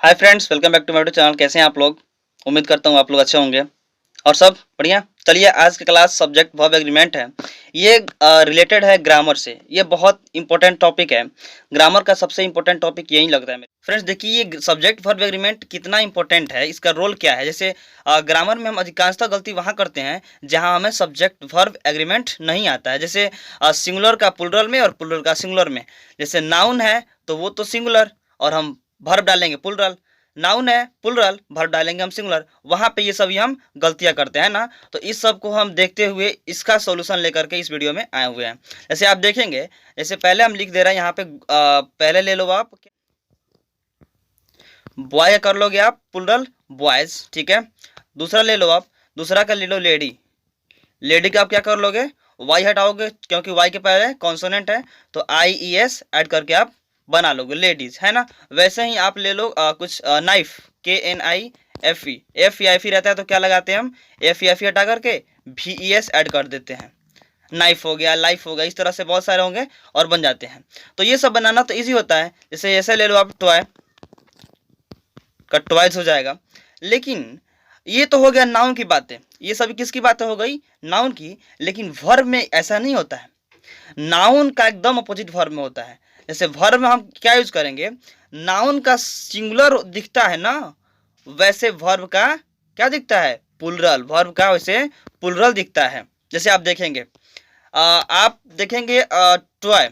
Hi friends, welcome back to my YouTube channel. कैसे हैं आप लोग? उम्मीद करता हूँ आप लोग अच्छे होंगे और सब बढ़िया। चलिए, आज की क्लास सब्जेक्ट वर्ब एग्रीमेंट है। ये रिलेटेड है ग्रामर से। ये बहुत इंपॉर्टेंट टॉपिक है। ग्रामर का सबसे इंपॉर्टेंट टॉपिक यही लगता है मेरे फ्रेंड्स। देखिए, ये सब्जेक्ट वर्ब एग्रीमेंट कितना इंपॉर्टेंट है, इसका रोल क्या है। जैसे ग्रामर में हम अधिकांशतः गलती वहाँ करते हैं जहाँ हमें सब्जेक्ट वर्ब एग्रीमेंट नहीं आता है। जैसे सिंगुलर का प्लुरल में और प्लुरल का सिंगुलर में। जैसे नाउन है तो वो तो सिंगुलर और हम वर्ब डालेंगे प्लुरल, नाउन है प्लुरल, वर्ब डालेंगे हम सिंगुलर। वहाँ पे ये सभी हम गलतियाँ करते हैं ना। तो इस सब को हम देखते हुए इसका सॉल्यूशन लेकर के इस वीडियो में आए हुए हैं। जैसे आप देखेंगे, जैसे पहले हम लिख दे रहे हैं यहाँ पे पहले ले लो आप बॉय कर लोगे आप प्लुरल बॉयज, ठीक है। दूसरा ले लो आप, दूसरा का ले लो लेडी। लेडी का आप क्या कर लोगे, वाई हटाओगे क्योंकि वाई के पहले कॉन्सोनेंट है, तो आई ई एस ऐड करके आप बना लोगे लेडीज, है ना। वैसे ही आप ले लो कुछ knife, K N I F E, F E F E रहता है तो क्या लगाते हैं हम, एफ ई हटा करके वी ई एस ऐड कर देते हैं। नाइफ हो गया, लाइफ हो गया, इस तरह से बहुत सारे होंगे और बन जाते हैं। तो ये सब बनाना तो ईजी होता है। जैसे ऐसे ले लो आप टॉय का ट्वाइस हो जाएगा। लेकिन ये तो हो गया नाउन की बातें, ये सभी किसकी बातें हो गई, नाउन की। लेकिन वर्ब में ऐसा नहीं होता है। नाउन का एकदम अपोजिट वर्ब में होता है। जैसे वर्ब में हम क्या यूज करेंगे, नाउन का सिंगुलर दिखता है ना, वैसे वर्ब का क्या दिखता है, प्लुरल। वर्ब का वैसे प्लुरल दिखता है। जैसे आप देखेंगे toy,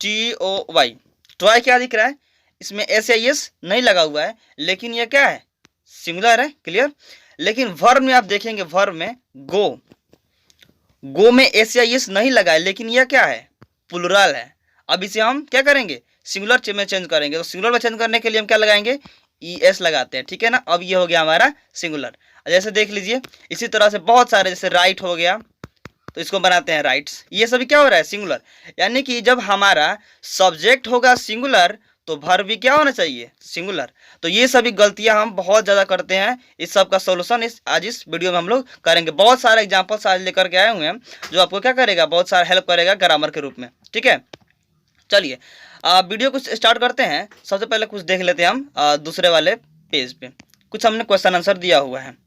T O Y, toy क्या दिख रहा है, इसमें एस या एस नहीं लगा हुआ है, लेकिन ये क्या है, सिंगुलर है, क्लियर। लेकिन वर्ब में आप देखेंगे, वर्ब में गो, गो में एस या एस नहीं लगा है, लेकिन यह क्या है, प्लुरल है। अब इसे हम क्या करेंगे, सिंगुलर में चेंज करेंगे। तो सिंगुलर में चेंज करने के लिए हम क्या लगाएंगे, ई एस लगाते हैं, ठीक है ना। अब ये हो गया हमारा सिंगुलर। जैसे देख लीजिए, इसी तरह से बहुत सारे, जैसे राइट हो गया तो इसको बनाते हैं राइट्स। ये सभी क्या हो रहा है, सिंगुलर। यानी कि जब हमारा सब्जेक्ट होगा सिंगुलर तो वर्ब भी क्या होना चाहिए, सिंगुलर। तो ये सभी गलतियां हम बहुत ज़्यादा करते हैं। इस सब का सॉल्यूशन आज इस वीडियो में हम लोग करेंगे। बहुत सारे एग्जांपल्स आज लेकर के आए हुए हैं जो आपको क्या करेगा, बहुत सारा हेल्प करेगा ग्रामर के रूप में, ठीक है। चलिए वीडियो कुछ स्टार्ट करते हैं। सबसे पहले कुछ देख लेते हैं हम दूसरे वाले पेज पे। कुछ हमने क्वेश्चन आंसर दिया हुआ है।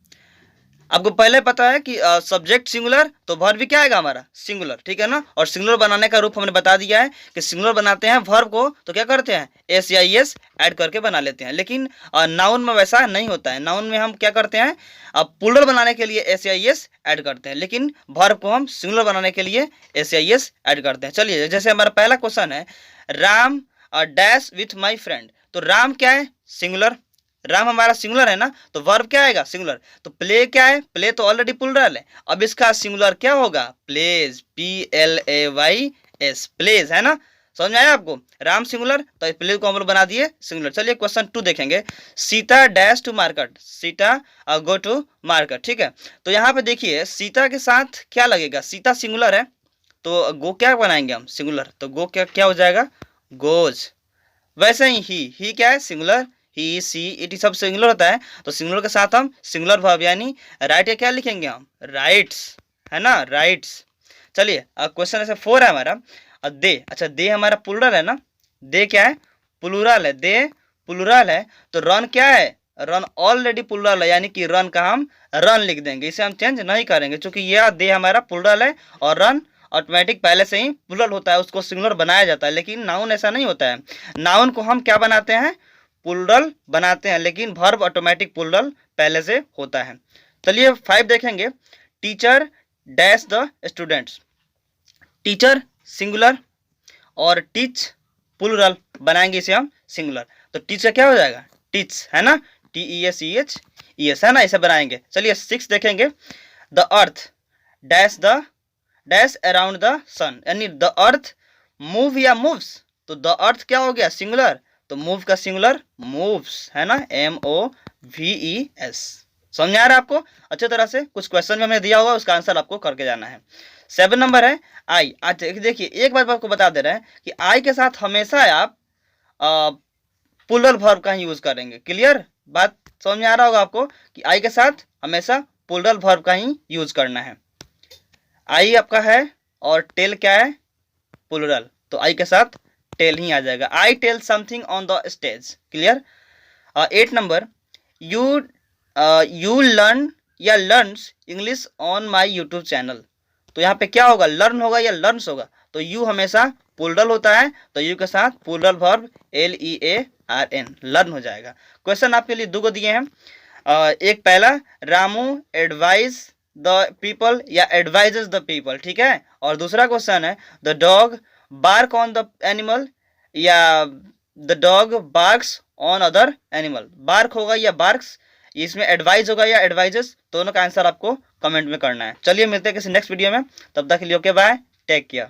आपको पहले पता है कि सब्जेक्ट सिंगुलर तो वर्ब भी क्या आएगा हमारा, सिंगुलर, ठीक है ना। और सिंगुलर बनाने का रूप हमने बता दिया है कि सिंगुलर बनाते हैं वर्ब को तो क्या करते हैं, एस या एस ऐड करके बना लेते हैं। लेकिन नाउन में वैसा नहीं होता है। नाउन में हम क्या करते हैं, प्लुरल बनाने के लिए एस या एस ऐड करते हैं, लेकिन वर्ब को हम सिंगुलर बनाने के लिए एस या एस ऐड करते हैं। चलिए, जैसे हमारा पहला क्वेश्चन है, Ram dash with my friend. तो राम क्या है, सिंगुलर। राम हमारा सिंगुलर है ना, तो वर्ब क्या आएगा, सिंगुलर। तो प्ले क्या है, प्ले तो ऑलरेडी प्लुरल है। अब इसका सिंगुलर क्या होगा, plays, P L A Y S, plays, है ना। समझ में आया आपको, राम सिंगुलर तो प्ले को हम लोग बना दिए सिंगुलर। चलिए क्वेश्चन 2 देखेंगे, Sita dash to market, Sita go to market, ठीक है। तो यहाँ पे देखिए, सीता के साथ क्या लगेगा, सीता सिंगुलर है तो गो क्या बनाएंगे हम, सिंगुलर। तो गो क्या क्या हो जाएगा, गोज। वैसे ही क्या है, सिंगुलर, ही सी इट सब सिंगुलर होता है। तो सिंगुलर के साथ हम सिंगुलर वर्ब यानी राइट या क्या लिखेंगे हम, राइट्स, है ना, राइट्स। चलिए क्वेश्चन ऐसे 4 है हमारा, दे। अच्छा, दे हमारा प्लुरल है ना, दे क्या है, प्लुरल है, दे प्लुरल है। तो रन क्या है, रन ऑलरेडी प्लुरल है, यानी कि रन का हम रन लिख देंगे, इसे हम चेंज नहीं करेंगे क्योंकि यह दे हमारा प्लुरल है और रन ऑटोमेटिक पहले से ही प्लुरल होता है, उसको सिंगुलर बनाया जाता है। लेकिन नाउन ऐसा नहीं होता है। नाउन को हम क्या बनाते हैं, प्लुरल बनाते हैं, लेकिन वर्ब ऑटोमेटिक प्लुरल पहले से होता है। चलिए 5 देखेंगे, teacher dash the students. Teacher singular और टीच प्लुरल, बनाएंगे इसे हम सिंगुलर। तो टीचर क्या हो जाएगा, टीच, है ना, T E S E H E S, है ना, इसे बनाएंगे। चलिए 6 देखेंगे, the earth dash the dash around the sun, यानी द अर्थ मूव या मूव्स। तो द अर्थ क्या हो गया, सिंगुलर, तो मूव का सिंगुलर मूव्स, है ना, M O V E S. समझ आ रहा है आपको अच्छे तरह से। कुछ क्वेश्चन में हमने दिया हुआ, उसका आंसर आपको करके जाना है। 7 नंबर है आई। आज देखिए, एक बात आपको बता दे रहे हैं कि आई के साथ हमेशा आप प्लुरल वर्ब का ही यूज करेंगे। क्लियर बात समझ में आ रहा होगा आपको कि आई के साथ हमेशा प्लुरल वर्ब का ही यूज करना है। आई आपका है और टेल क्या है, प्लुरल, तो आई के साथ टेल ही आ जाएगा। I tell something on the stage, clear. 8 number, you learn या learns English on my YouTube channel. तो यहाँ पे क्या होगा, लर्न होगा या लर्न्स होगा? तो यू हमेशा प्लूरल होता है, तो यू के साथ प्लूरल वर्ब LEARN, लर्न हो जाएगा। क्वेश्चन आपके लिए 2 को दिए हैं। एक पहला, रामू एडवाइज द पीपल या एडवाइजेज द पीपल, ठीक है। और दूसरा क्वेश्चन है, the dog bark on the animal या the dog barks on other animal. Bark होगा या बार्क्स, इसमें एडवाइज होगा या एडवाइजेस, दोनों का आंसर आपको कमेंट में करना है। चलिए मिलते हैं किसी नेक्स्ट वीडियो में, तब तक के लिए ओके बाय, टेक केयर।